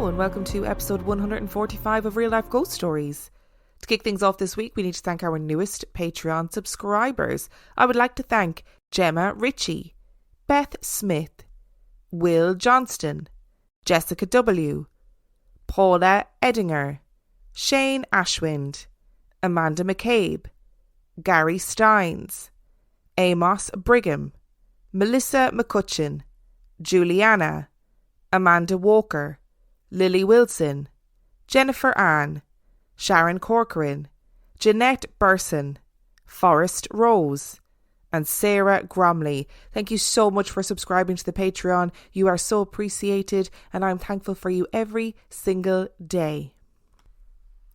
Hello and welcome to episode 145 of Real Life Ghost Stories. To kick things off this week, we need to thank our newest Patreon subscribers. I would like to thank Gemma Ritchie, Beth Smith, Will Johnston, Jessica W, Paula Edinger, Shane Ashwind, Amanda McCabe, Gary Steins, Amos Brigham, Melissa McCutcheon, Juliana, Amanda Walker, Lily Wilson, Jennifer Ann, Sharon Corcoran, Jeanette Burson, Forrest Rose, and Sarah Gromley. Thank you so much for subscribing to the Patreon. You are so appreciated, and I'm thankful for you every single day.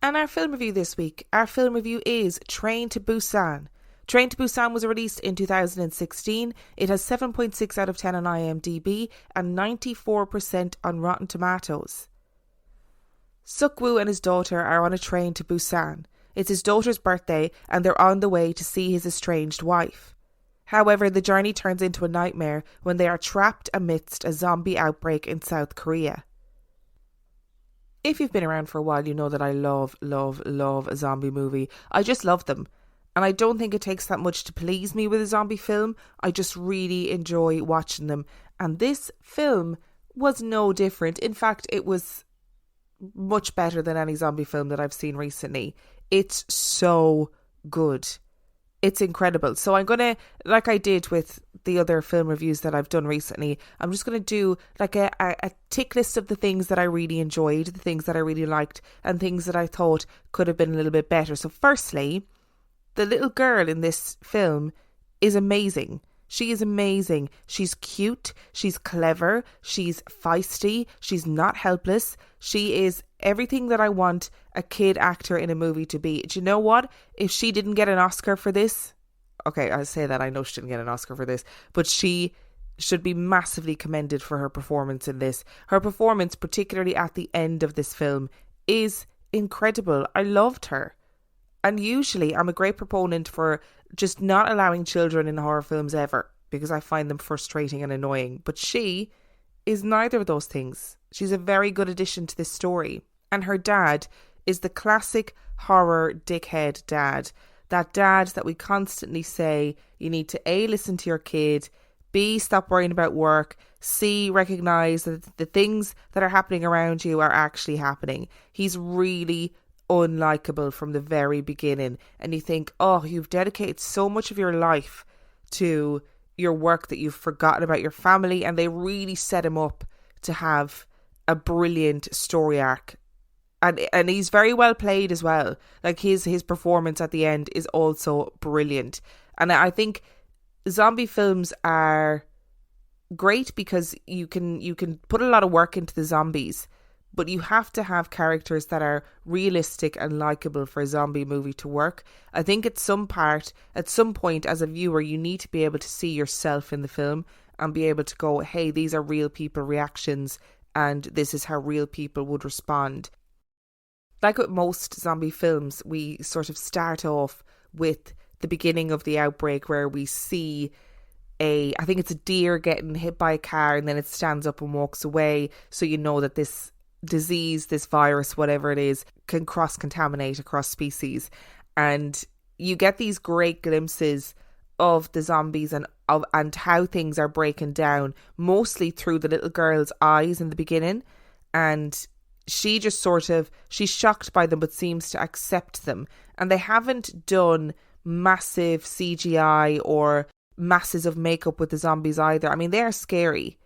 And our film review this week, our film review is Train to Busan. Train to Busan was released in 2016. It has 7.6 out of 10 on IMDb and 94% on Rotten Tomatoes. Suk-woo and his daughter are on a train to Busan. It's his daughter's birthday and they're on the way to see his estranged wife. However, the journey turns into a nightmare when they are trapped amidst a zombie outbreak in South Korea. If you've been around for a while, you know that I love a zombie movie. I just love them. And I don't think it takes that much to please me with a zombie film. I just really enjoy watching them. And this film was no different. In fact, it was much better than any zombie film that I've seen recently. It's so good. It's incredible. So I'm going to, like I did with the other film reviews that I've done recently, I'm just going to do like a tick list of the things that I really enjoyed, the things that I really liked, and things that I thought could have been a little bit better. So firstly, the little girl in this film is amazing. She is amazing. She's cute. She's clever. She's feisty. She's not helpless. She is everything that I want a kid actor in a movie to be. Do you know what? If she didn't get an Oscar for this, okay, I say that, I know she didn't get an Oscar for this, but she should be massively commended for her performance in this. Her performance, particularly at the end of this film, is incredible. I loved her. And usually I'm a great proponent for just not allowing children in horror films ever, because I find them frustrating and annoying. But she is neither of those things. She's a very good addition to this story. And her dad is the classic horror dickhead dad. That dad that we constantly say, you need to A, listen to your kid, B, stop worrying about work, C, recognise that the things that are happening around you are actually happening. He's really unlikable from the very beginning, and you think, oh, you've dedicated so much of your life to your work that you've forgotten about your family. And they really set him up to have a brilliant story arc, and he's very well played as well. Like his performance at the end is also brilliant. And I think zombie films are great because you can put a lot of work into the zombies, but you have to have characters that are realistic and likeable for a zombie movie to work. I think at some point as a viewer, you need to be able to see yourself in the film and be able to go, hey, these are real people reactions and this is how real people would respond. Like with most zombie films, we sort of start off with the beginning of the outbreak where we see I think it's a deer getting hit by a car, and then it stands up and walks away. So you know that this disease, this virus, whatever it is, can cross-contaminate across species. And you get these great glimpses of the zombies and how things are breaking down, mostly through the little girl's eyes in the beginning. And she just she's shocked by them but seems to accept them. And they haven't done massive CGI or masses of makeup with the zombies either. I mean, they are scary.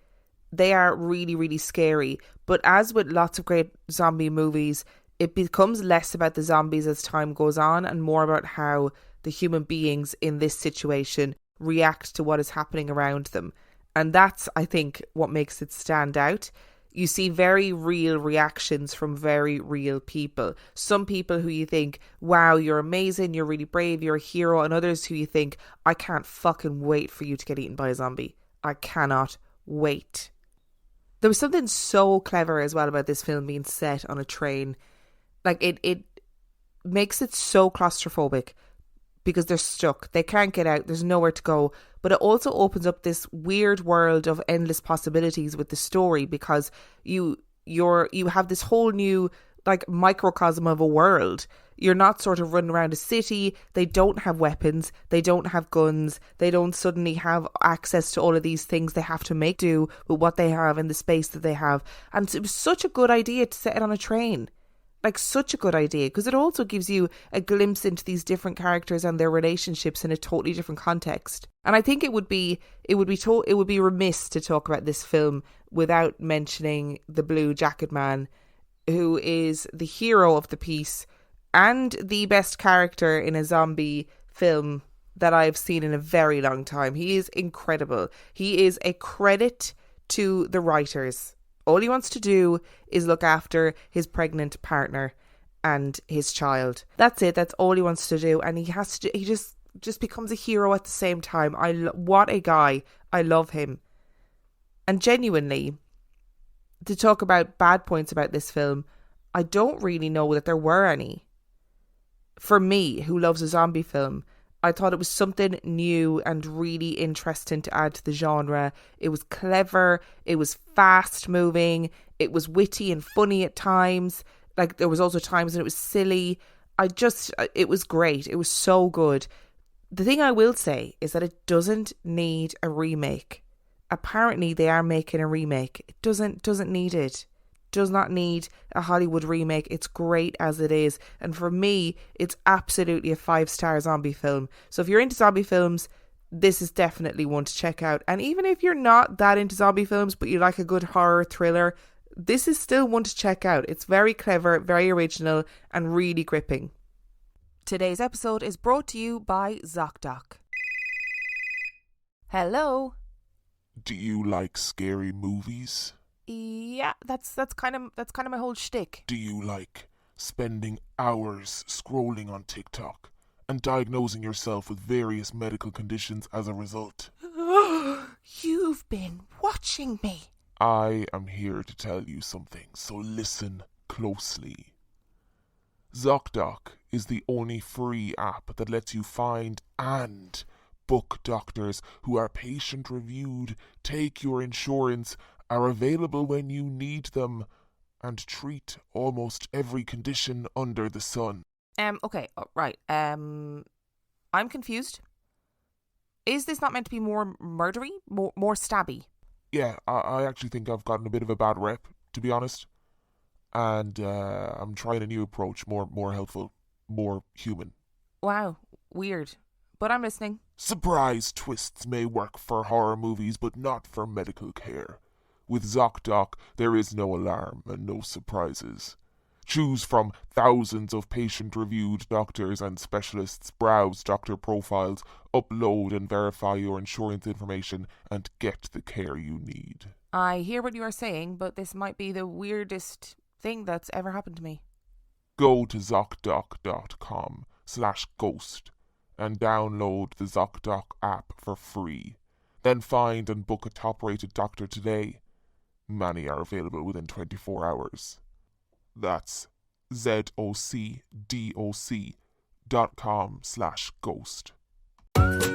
They are really, really scary. But as with lots of great zombie movies, it becomes less about the zombies as time goes on and more about how the human beings in this situation react to what is happening around them. And that's, I think, what makes it stand out. You see very real reactions from very real people. Some people who you think, wow, you're amazing, you're really brave, you're a hero. And others who you think, I can't fucking wait for you to get eaten by a zombie. I cannot wait. There was something so clever as well about this film being set on a train. Like it makes it so claustrophobic because they're stuck. They can't get out. There's nowhere to go. But it also opens up this weird world of endless possibilities with the story, because you you have this whole new like microcosm of a world. You're not sort of running around a city. They don't have weapons. They don't have guns. They don't suddenly have access to all of these things. They have to make do with what they have in the space that they have. And it was such a good idea to set it on a train. Like, such a good idea, because it also gives you a glimpse into these different characters and their relationships in a totally different context. And I think it would be remiss to talk about this film without mentioning the Blue Jacket Man, who is the hero of the piece and the best character in a zombie film that I've seen in a very long time. He is incredible. He is a credit to the writers. All he wants to do is look after his pregnant partner and his child. That's it. That's all he wants to do. And he just becomes a hero at the same time. What a guy. I love him. And genuinely, to talk about bad points about this film, I don't really know that there were any. For me, who loves a zombie film, I thought it was something new and really interesting to add to the genre. It was clever. It was fast moving. It was witty and funny at times. Like, there was also times when it was silly. It was great. It was so good. The thing I will say is that it doesn't need a remake. Apparently they are making a remake. It doesn't need it. Does not need a Hollywood remake. It's great as it is, and for me it's absolutely a 5-star zombie film. So if you're into zombie films, this is definitely one to check out. And even if you're not that into zombie films but you like a good horror thriller, this is still one to check out. It's very clever, very original, and really gripping. Today's episode is brought to you by ZocDoc. Hello. Do you like scary movies? Yeah, that's kind of my whole shtick. Do you like spending hours scrolling on TikTok and diagnosing yourself with various medical conditions as a result? You've been watching me. I am here to tell you something, so listen closely. ZocDoc is the only free app that lets you find and book doctors who are patient-reviewed, take your insurance, are available when you need them, and treat almost every condition under the sun. Okay, right. I'm confused. Is this not meant to be more murdery? More stabby? Yeah, I actually think I've gotten a bit of a bad rep, to be honest. And I'm trying a new approach, more helpful, more human. Wow, weird. But I'm listening. Surprise twists may work for horror movies, but not for medical care. With ZocDoc, there is no alarm and no surprises. Choose from thousands of patient-reviewed doctors and specialists, browse doctor profiles, upload and verify your insurance information, and get the care you need. I hear what you are saying, but this might be the weirdest thing that's ever happened to me. Go to ZocDoc.com/ghost and download the ZocDoc app for free. Then find and book a top-rated doctor today. Many are available within 24 hours. That's ZocDoc.com/ghost.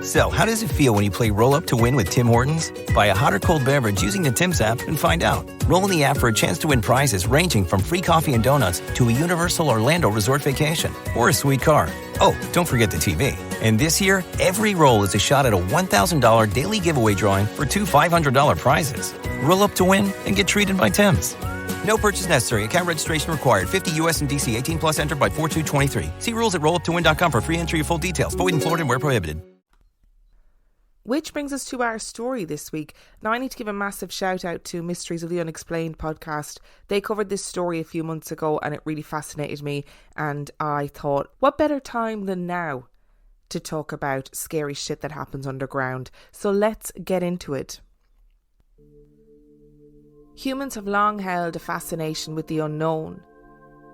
So, how does it feel when you play Roll Up to Win with Tim Hortons? Buy a hot or cold beverage using the Tim's app and find out. Roll in the app for a chance to win prizes ranging from free coffee and donuts to a Universal Orlando resort vacation or a sweet car. Oh, don't forget the TV. And this year, every roll is a shot at a $1,000 daily giveaway drawing for 2 $500 prizes. Roll up to win and get treated by Tim's. No purchase necessary. Account registration required. 50 U.S. and D.C. 18 plus entered by 4/2/23. See rules at rolluptowin.com for free entry and full details. Void in Florida and where prohibited. Which brings us to our story this week. Now, I need to give a massive shout out to Mysteries of the Unexplained podcast. They covered this story a few months ago and it really fascinated me. And I thought, what better time than now to talk about scary shit that happens underground? So let's get into it. Humans have long held a fascination with the unknown.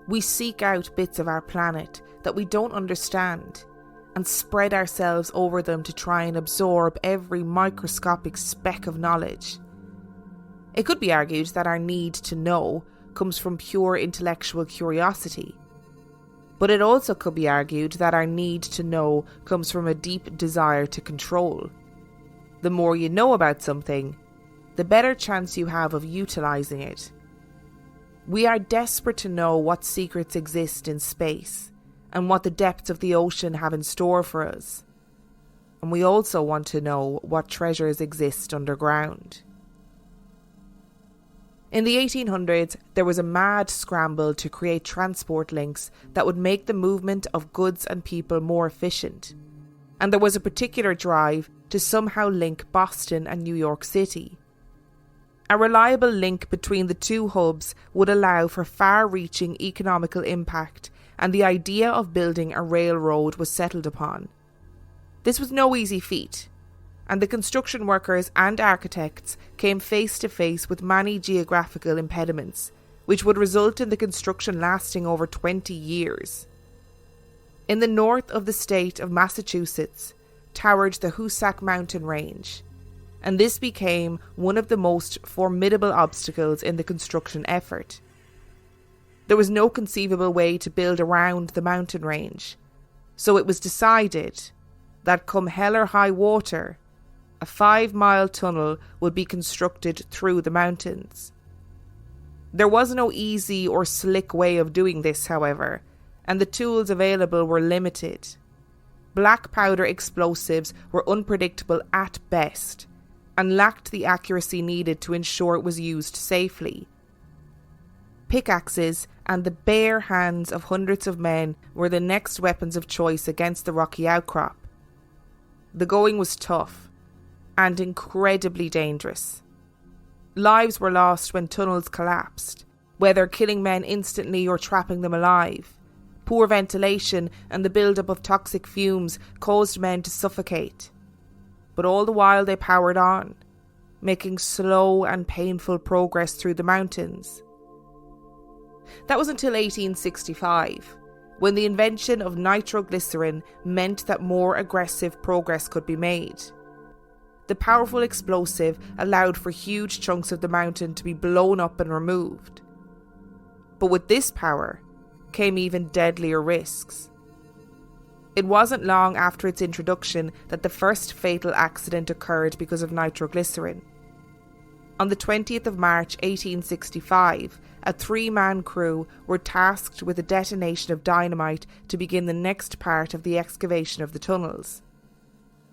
We seek out bits of our planet that we don't understand and spread ourselves over them to try and absorb every microscopic speck of knowledge. It could be argued that our need to know comes from pure intellectual curiosity. But it also could be argued that our need to know comes from a deep desire to control. The more you know about something, the better chance you have of utilising it. We are desperate to know what secrets exist in space and what the depths of the ocean have in store for us. And we also want to know what treasures exist underground. In the 1800s, there was a mad scramble to create transport links that would make the movement of goods and people more efficient. And there was a particular drive to somehow link Boston and New York City. A reliable link between the two hubs would allow for far-reaching economical impact, and the idea of building a railroad was settled upon. This was no easy feat, and the construction workers and architects came face to face with many geographical impediments, which would result in the construction lasting over 20 years. In the north of the state of Massachusetts towered the Hoosac mountain range, and this became one of the most formidable obstacles in the construction effort. There was no conceivable way to build around the mountain range, so it was decided that come hell or high water, a 5-mile tunnel would be constructed through the mountains. There was no easy or slick way of doing this, however, and the tools available were limited. Black powder explosives were unpredictable at best, and lacked the accuracy needed to ensure it was used safely. Pickaxes and the bare hands of hundreds of men were the next weapons of choice against the rocky outcrop. The going was tough and incredibly dangerous. Lives were lost when tunnels collapsed, whether killing men instantly or trapping them alive. Poor ventilation and the build-up of toxic fumes caused men to suffocate. But all the while they powered on, making slow and painful progress through the mountains. That was until 1865, when the invention of nitroglycerin meant that more aggressive progress could be made. The powerful explosive allowed for huge chunks of the mountain to be blown up and removed. But with this power came even deadlier risks. It wasn't long after its introduction that the first fatal accident occurred because of nitroglycerin. On the 20th of March 1865, a 3-man crew were tasked with the detonation of dynamite to begin the next part of the excavation of the tunnels.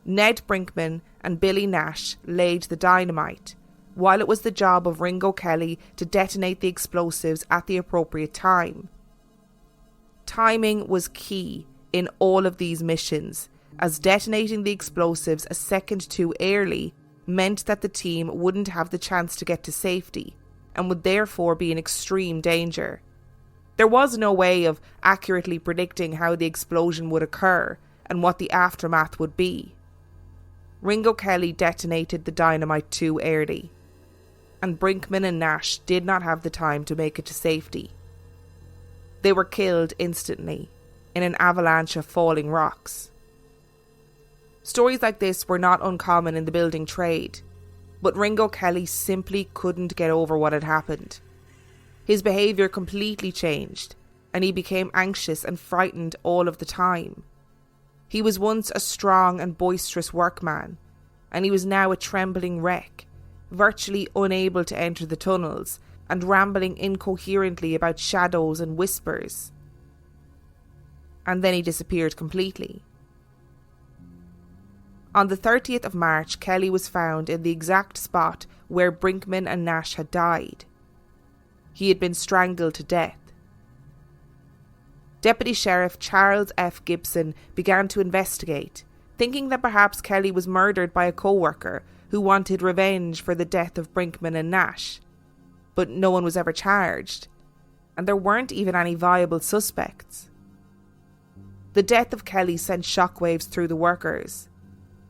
Ned Brinkman and Billy Nash laid the dynamite, while it was the job of Ringo Kelly to detonate the explosives at the appropriate time. Timing was key in all of these missions, as detonating the explosives a second too early meant that the team wouldn't have the chance to get to safety, and would therefore be in extreme danger. There was no way of accurately predicting how the explosion would occur and what the aftermath would be. Ringo Kelly detonated the dynamite too early, and Brinkman and Nash did not have the time to make it to safety. They were killed instantly in an avalanche of falling rocks. Stories like this were not uncommon in the building trade, but Ringo Kelly simply couldn't get over what had happened. His behaviour completely changed, and he became anxious and frightened all of the time. He was once a strong and boisterous workman, and he was now a trembling wreck, virtually unable to enter the tunnels and rambling incoherently about shadows and whispers. And then he disappeared completely. On the 30th of March, Kelly was found in the exact spot where Brinkman and Nash had died. He had been strangled to death. Deputy Sheriff Charles F. Gibson began to investigate, thinking that perhaps Kelly was murdered by a co-worker who wanted revenge for the death of Brinkman and Nash. But no one was ever charged, and there weren't even any viable suspects. The death of Kelly sent shockwaves through the workers.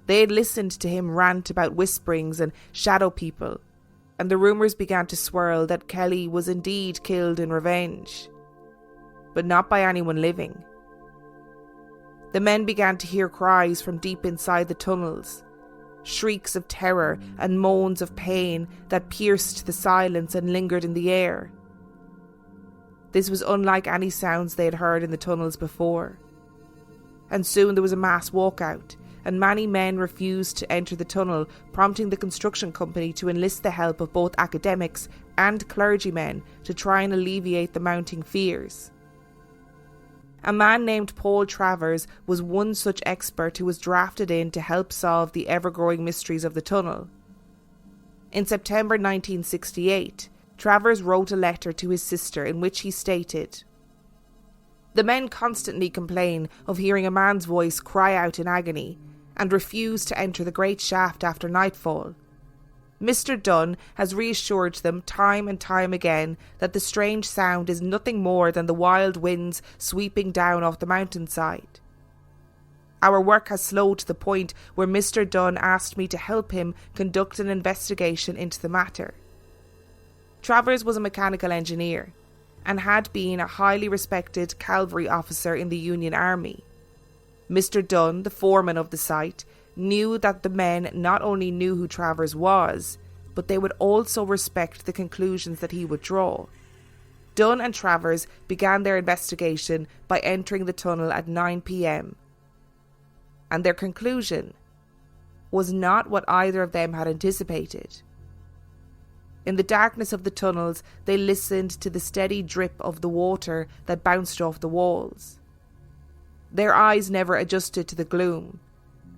They had listened to him rant about whisperings and shadow people, and the rumours began to swirl that Kelly was indeed killed in revenge, but not by anyone living. The men began to hear cries from deep inside the tunnels, shrieks of terror and moans of pain that pierced the silence and lingered in the air. This was unlike any sounds they had heard in the tunnels before. And soon there was a mass walkout, and many men refused to enter the tunnel, prompting the construction company to enlist the help of both academics and clergymen to try and alleviate the mounting fears. A man named Paul Travers was one such expert who was drafted in to help solve the ever-growing mysteries of the tunnel. In September 1968, Travers wrote a letter to his sister in which he stated, "The men constantly complain of hearing a man's voice cry out in agony and refuse to enter the great shaft after nightfall. Mr. Dunn has reassured them time and time again that the strange sound is nothing more than the wild winds sweeping down off the mountainside. Our work has slowed to the point where Mr. Dunn asked me to help him conduct an investigation into the matter." Travers was a mechanical engineer and had been a highly respected cavalry officer in the Union Army. Mr. Dunn, the foreman of the site, knew that the men not only knew who Travers was, but they would also respect the conclusions that he would draw. Dunn and Travers began their investigation by entering the tunnel at 9 p.m. And their conclusion was not what either of them had anticipated. In the darkness of the tunnels, they listened to the steady drip of the water that bounced off the walls. Their eyes never adjusted to the gloom,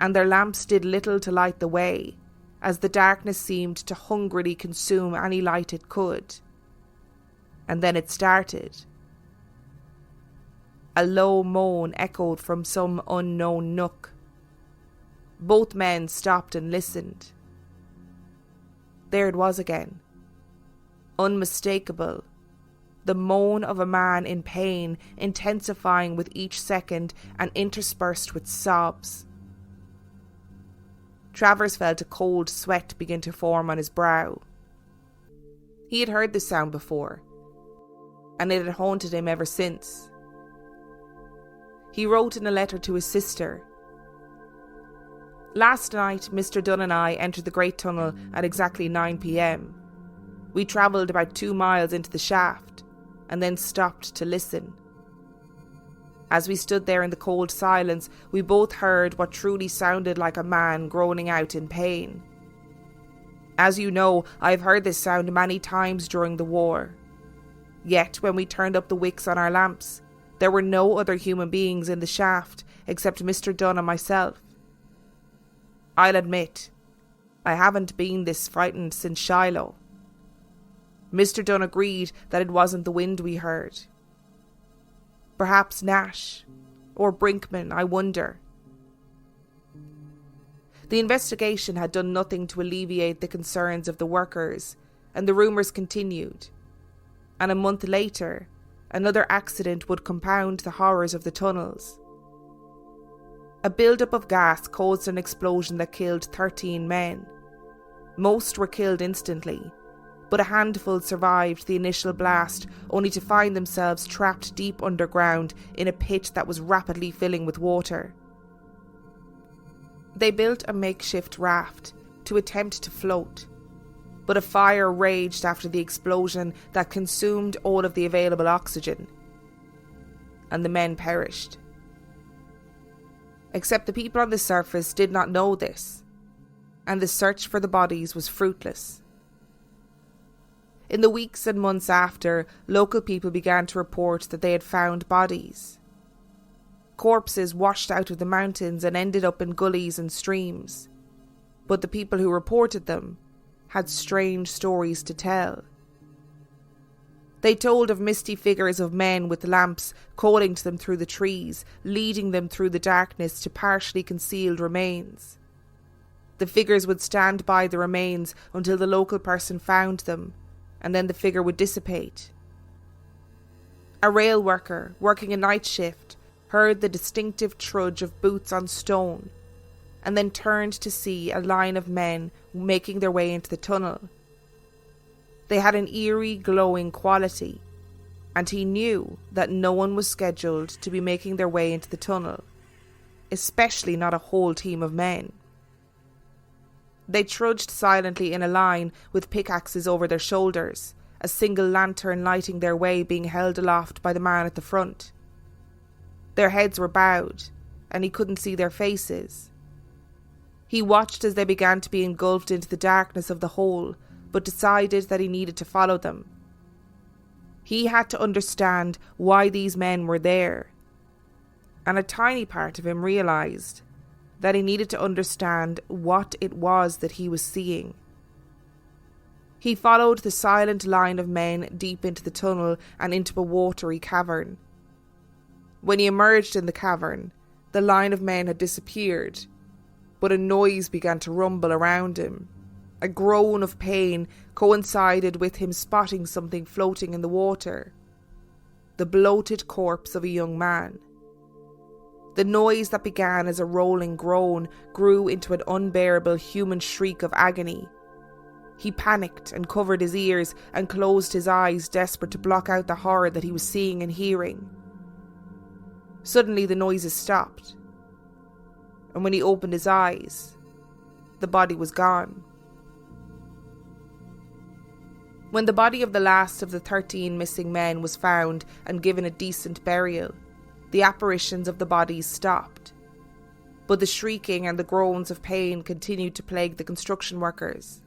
and their lamps did little to light the way, as the darkness seemed to hungrily consume any light it could. And then it started. A low moan echoed from some unknown nook. Both men stopped and listened. There it was again. Unmistakable. The moan of a man in pain, intensifying with each second and interspersed with sobs. Travers felt a cold sweat begin to form on his brow. He had heard this sound before, and it had haunted him ever since. He wrote in a letter to his sister, "Last night, Mr. Dunn and I entered the Great Tunnel at exactly 9 p.m. We travelled about 2 miles into the shaft, and then stopped to listen. As we stood there in the cold silence, we both heard what truly sounded like a man groaning out in pain. As you know, I have heard this sound many times during the war. Yet, when we turned up the wicks on our lamps, there were no other human beings in the shaft except Mr. Dunn and myself. I'll admit, I haven't been this frightened since Shiloh." Mr. Dunn agreed that it wasn't the wind we heard. Perhaps Nash or Brinkman, I wonder. The investigation had done nothing to alleviate the concerns of the workers, and the rumours continued. And a month later, another accident would compound the horrors of the tunnels. A build-up of gas caused an explosion that killed 13 men. Most were killed instantly, but a handful survived the initial blast, only to find themselves trapped deep underground in a pit that was rapidly filling with water. They built a makeshift raft to attempt to float, but a fire raged after the explosion that consumed all of the available oxygen, and the men perished. Except the people on the surface did not know this, and the search for the bodies was fruitless. In the weeks and months after, local people began to report that they had found bodies. Corpses washed out of the mountains and ended up in gullies and streams, but the people who reported them had strange stories to tell. They told of misty figures of men with lamps calling to them through the trees, leading them through the darkness to partially concealed remains. The figures would stand by the remains until the local person found them, and then the figure would dissipate. A rail worker working a night shift heard the distinctive trudge of boots on stone, and then turned to see a line of men making their way into the tunnel. They had an eerie, glowing quality, and he knew that no one was scheduled to be making their way into the tunnel, especially not a whole team of men. They trudged silently in a line with pickaxes over their shoulders, a single lantern lighting their way being held aloft by the man at the front. Their heads were bowed, and he couldn't see their faces, He watched as they began to be engulfed into the darkness of the hole, but decided that he needed to follow them. He had to understand why these men were there. And a tiny part of him realised that he needed to understand what it was that he was seeing. He followed the silent line of men deep into the tunnel and into a watery cavern. When he emerged in the cavern, the line of men had disappeared, but a noise began to rumble around him. A groan of pain coincided with him spotting something floating in the water. The bloated corpse of a young man. The noise that began as a rolling groan grew into an unbearable human shriek of agony. He panicked and covered his ears and closed his eyes, desperate to block out the horror that he was seeing and hearing. Suddenly the noises stopped, and when he opened his eyes, the body was gone. When the body of the last of the 13 missing men was found and given a decent burial, the apparitions of the bodies stopped. But the shrieking and the groans of pain continued to plague the construction workers.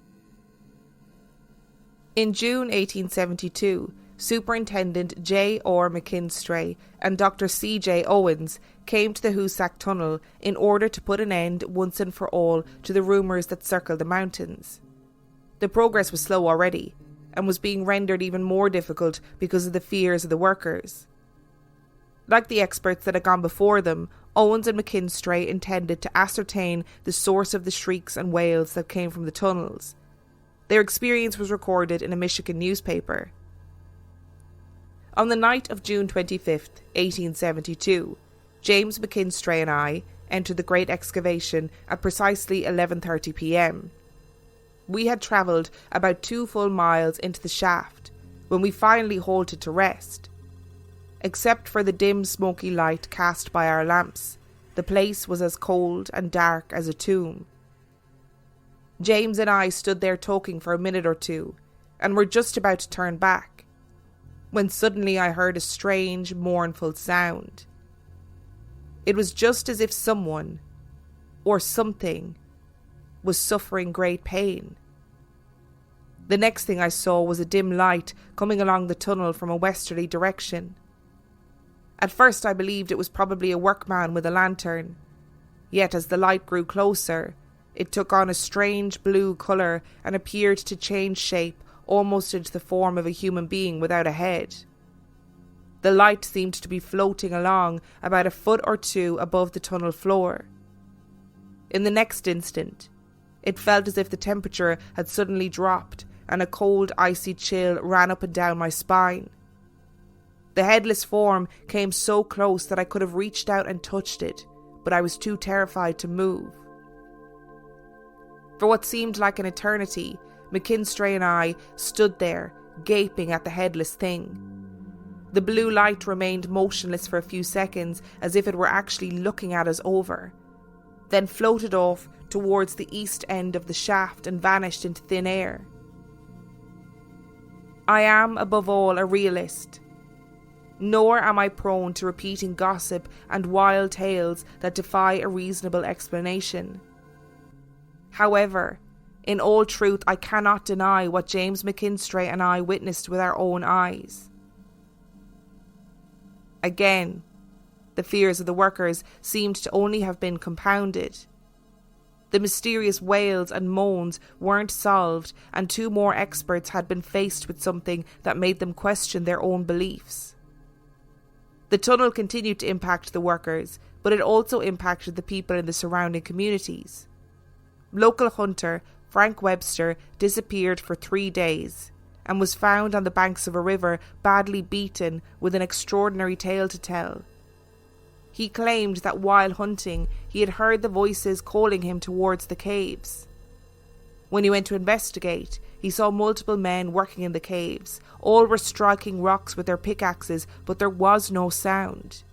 In June 1872, Superintendent J. R. McKinstry and Dr. C. J. Owens came to the Hoosac tunnel in order to put an end once and for all to the rumours that circled the mountains. The progress was slow already, and was being rendered even more difficult because of the fears of the workers. Like the experts that had gone before them, Owens and McKinstry intended to ascertain the source of the shrieks and wails that came from the tunnels. Their experience was recorded in a Michigan newspaper. On the night of June 25th, 1872, James McKinstry and I entered the great excavation at precisely 11:30 p.m. We had travelled about 2 full miles into the shaft when we finally halted to rest. Except for the dim smoky light cast by our lamps, the place was as cold and dark as a tomb. James and I stood there talking for a minute or two, and were just about to turn back, when suddenly I heard a strange, mournful sound. It was just as if someone, or something, was suffering great pain. The next thing I saw was a dim light coming along the tunnel from a westerly direction. At first I believed it was probably a workman with a lantern, yet as the light grew closer, it took on a strange blue colour and appeared to change shape almost into the form of a human being without a head. The light seemed to be floating along about a foot or two above the tunnel floor. In the next instant, it felt as if the temperature had suddenly dropped and a cold, icy chill ran up and down my spine. The headless form came so close that I could have reached out and touched it, but I was too terrified to move. For what seemed like an eternity, McKinstry and I stood there, gaping at the headless thing. The blue light remained motionless for a few seconds, as if it were actually looking at us over, then floated off towards the east end of the shaft and vanished into thin air. I am, above all, a realist. Nor am I prone to repeating gossip and wild tales that defy a reasonable explanation. However, in all truth, I cannot deny what James McKinstry and I witnessed with our own eyes. Again, the fears of the workers seemed to only have been compounded. The mysterious wails and moans weren't solved, and 2 more experts had been faced with something that made them question their own beliefs. The tunnel continued to impact the workers, but it also impacted the people in the surrounding communities. Local hunter Frank Webster disappeared for 3 days and was found on the banks of a river, badly beaten, with an extraordinary tale to tell. He claimed that while hunting, he had heard the voices calling him towards the caves. When he went to investigate, he saw multiple men working in the caves. All were striking rocks with their pickaxes, but there was no sound.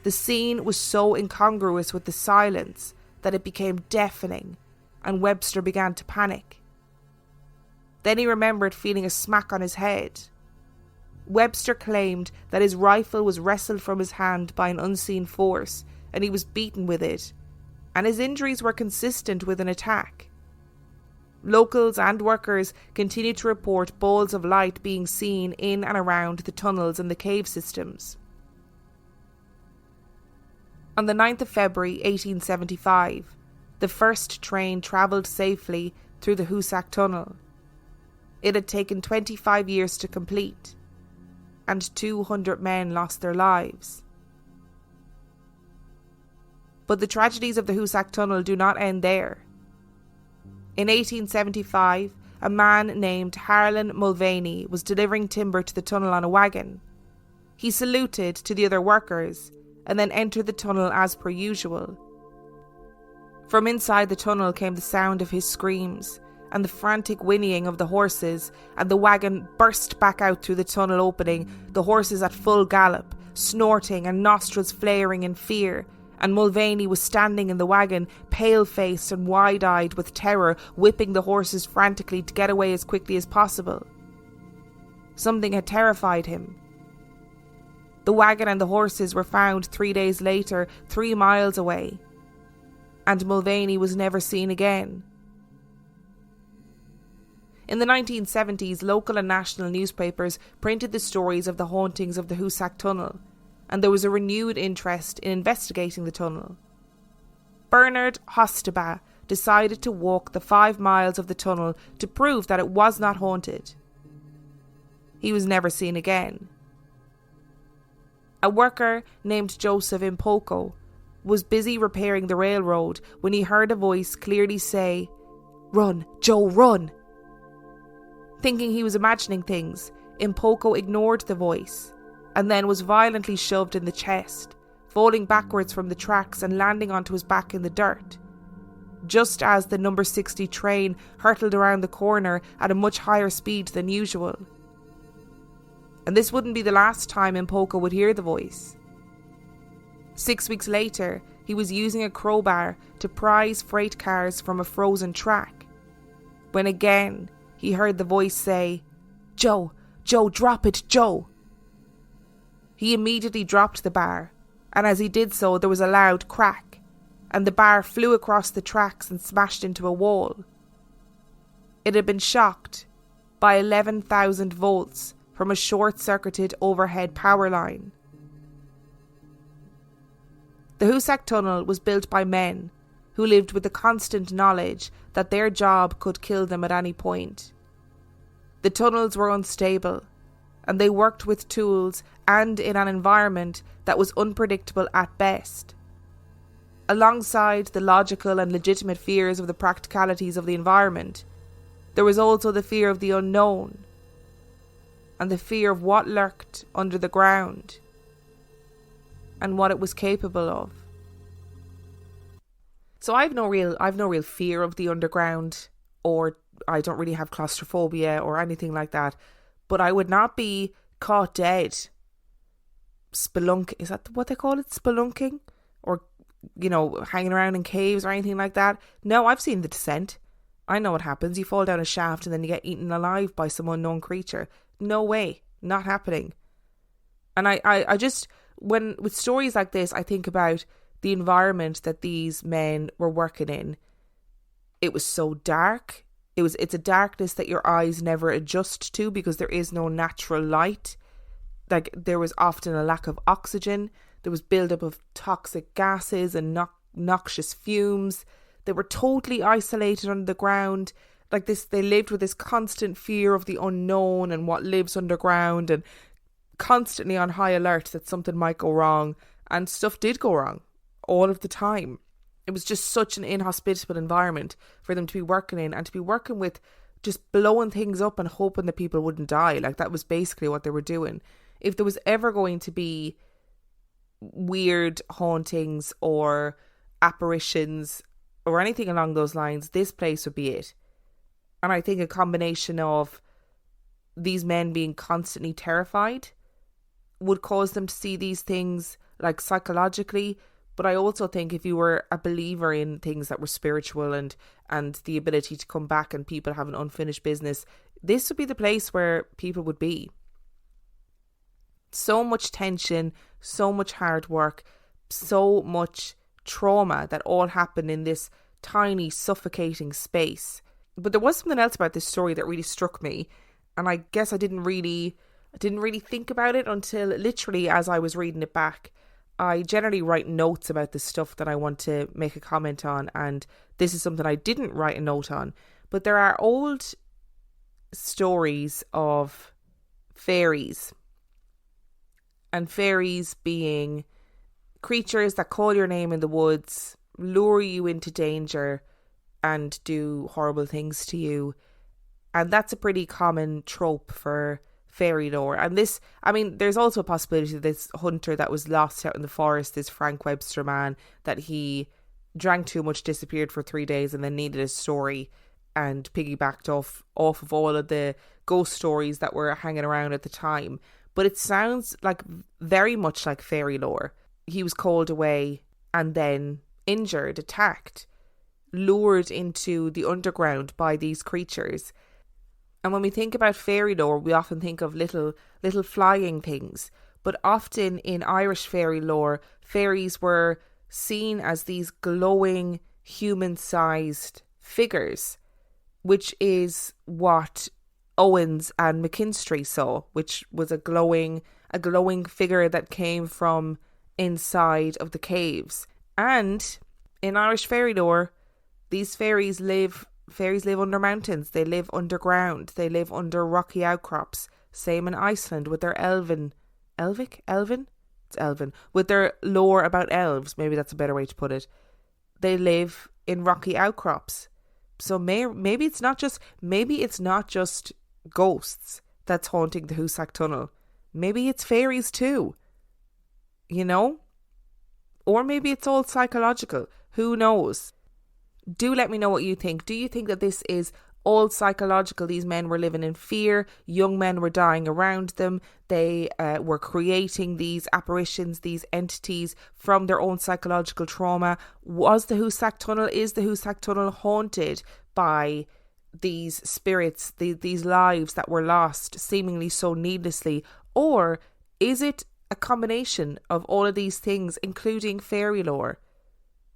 The scene was so incongruous with the silence that it became deafening, and Webster began to panic. Then he remembered feeling a smack on his head. Webster claimed that his rifle was wrestled from his hand by an unseen force, and he was beaten with it, and his injuries were consistent with an attack. Locals and workers continued to report balls of light being seen in and around the tunnels and the cave systems. On the 9th of February 1875, the first train travelled safely through the Hoosac tunnel. It had taken 25 years to complete, and 200 men lost their lives. But the tragedies of the Hoosac tunnel do not end there. In 1875, a man named Harlan Mulvaney was delivering timber to the tunnel on a wagon. He saluted to the other workers and then entered the tunnel as per usual. From inside the tunnel came the sound of his screams and the frantic whinnying of the horses, and the wagon burst back out through the tunnel opening, the horses at full gallop, snorting and nostrils flaring in fear, and Mulvaney was standing in the wagon, pale-faced and wide-eyed with terror, whipping the horses frantically to get away as quickly as possible. Something had terrified him. The wagon and the horses were found 3 days later, 3 miles away, and Mulvaney was never seen again. In the 1970s, local and national newspapers printed the stories of the hauntings of the Hoosac tunnel, and there was a renewed interest in investigating the tunnel. Bernard Hostaba decided to walk the 5 miles of the tunnel to prove that it was not haunted. He was never seen again. A worker named Joseph Impoko was busy repairing the railroad when he heard a voice clearly say, "Run, Joe, run!" Thinking he was imagining things, Impoko ignored the voice and then was violently shoved in the chest, falling backwards from the tracks and landing onto his back in the dirt, just as the number 60 train hurtled around the corner at a much higher speed than usual. And this wouldn't be the last time Impoko would hear the voice. 6 weeks later, he was using a crowbar to prise freight cars from a frozen track, when again he heard the voice say, "Joe, Joe, drop it, Joe." He immediately dropped the bar, and as he did so there was a loud crack, and the bar flew across the tracks and smashed into a wall. It had been shocked by 11,000 volts from a short-circuited overhead power line. The Hoosac tunnel was built by men who lived with the constant knowledge that their job could kill them at any point. The tunnels were unstable, and they worked with tools and in an environment that was unpredictable at best. Alongside the logical and legitimate fears of the practicalities of the environment, there was also the fear of the unknown, and the fear of what lurked under the ground, and what it was capable of. So I've no real fear of the underground, or I don't really have claustrophobia or anything like that. But I would not be caught dead is that what they call it? Spelunking? Or, hanging around in caves or anything like that. No, I've seen The Descent. I know what happens. You fall down a shaft and then you get eaten alive by some unknown creature. No way. Not happening. And I just, with stories like this, I think about the environment that these men were working in. It was so dark. It's a darkness that your eyes never adjust to because there is no natural light. Like, there was often a lack of oxygen. There was buildup of toxic gases and noxious fumes. They were totally isolated under the ground. Like this, they lived with this constant fear of the unknown and what lives underground, and constantly on high alert that something might go wrong. And stuff did go wrong all of the time. It was just such an inhospitable environment for them to be working in, and to be working with just blowing things up and hoping that people wouldn't die. Like, that was basically what they were doing. If there was ever going to be weird hauntings or apparitions or anything along those lines, this place would be it. And I think a combination of these men being constantly terrified would cause them to see these things, like, psychologically. But I also think if you were a believer in things that were spiritual and the ability to come back and people have an unfinished business, this would be the place where people would be. So much tension, so much hard work, so much trauma that all happened in this tiny, suffocating space. But there was something else about this story that really struck me, and I guess I didn't really think about it until literally as I was reading it back. I generally write notes about the stuff that I want to make a comment on, and this is something I didn't write a note on. But there are old stories of fairies, and fairies being creatures that call your name in the woods, lure you into danger, and do horrible things to you. And that's a pretty common trope for fairy lore. And this, I mean, there's also a possibility that this hunter that was lost out in the forest, this Frank Webster man, that he drank too much, disappeared for 3 days, and then needed a story and piggybacked off of all of the ghost stories that were hanging around at the time. But it sounds like very much like fairy lore. He was called away and then injured, attacked, lured into the underground by these creatures. And when we think about fairy lore, we often think of little flying things. But often in Irish fairy lore, fairies were seen as these glowing, human-sized figures, which is what Owens and McKinstry saw, which was a glowing figure that came from inside of the caves. And in Irish fairy lore, these fairies live under mountains. They live underground. They live under rocky outcrops. Same in Iceland with their Elven. It's Elven. With their lore about elves. Maybe that's a better way to put it. They live in rocky outcrops. So maybe it's not just ghosts that's haunting the Hoosac Tunnel. Maybe it's fairies too. You know? Or maybe it's all psychological. Who knows? Do let me know what you think. Do you think that this is all psychological? These men were living in fear. Young men were dying around them. They were creating these apparitions, these entities from their own psychological trauma. Is the Hoosac Tunnel haunted by these spirits, these lives that were lost seemingly so needlessly? Or is it a combination of all of these things, including fairy lore,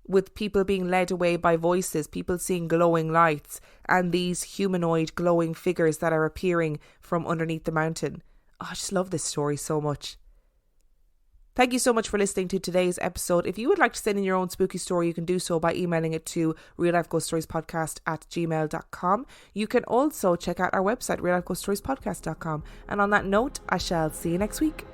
with people being led away by voices, people seeing glowing lights, and these humanoid glowing figures that are appearing from underneath the mountain? Oh, I just love this story so much. Thank you so much for listening to today's episode. If you would like to send in your own spooky story, you can do so by emailing it to reallifeghoststoriespodcast@gmail.com. You can also check out our website, reallifeghoststoriespodcast.com. And on that note, I shall see you next week.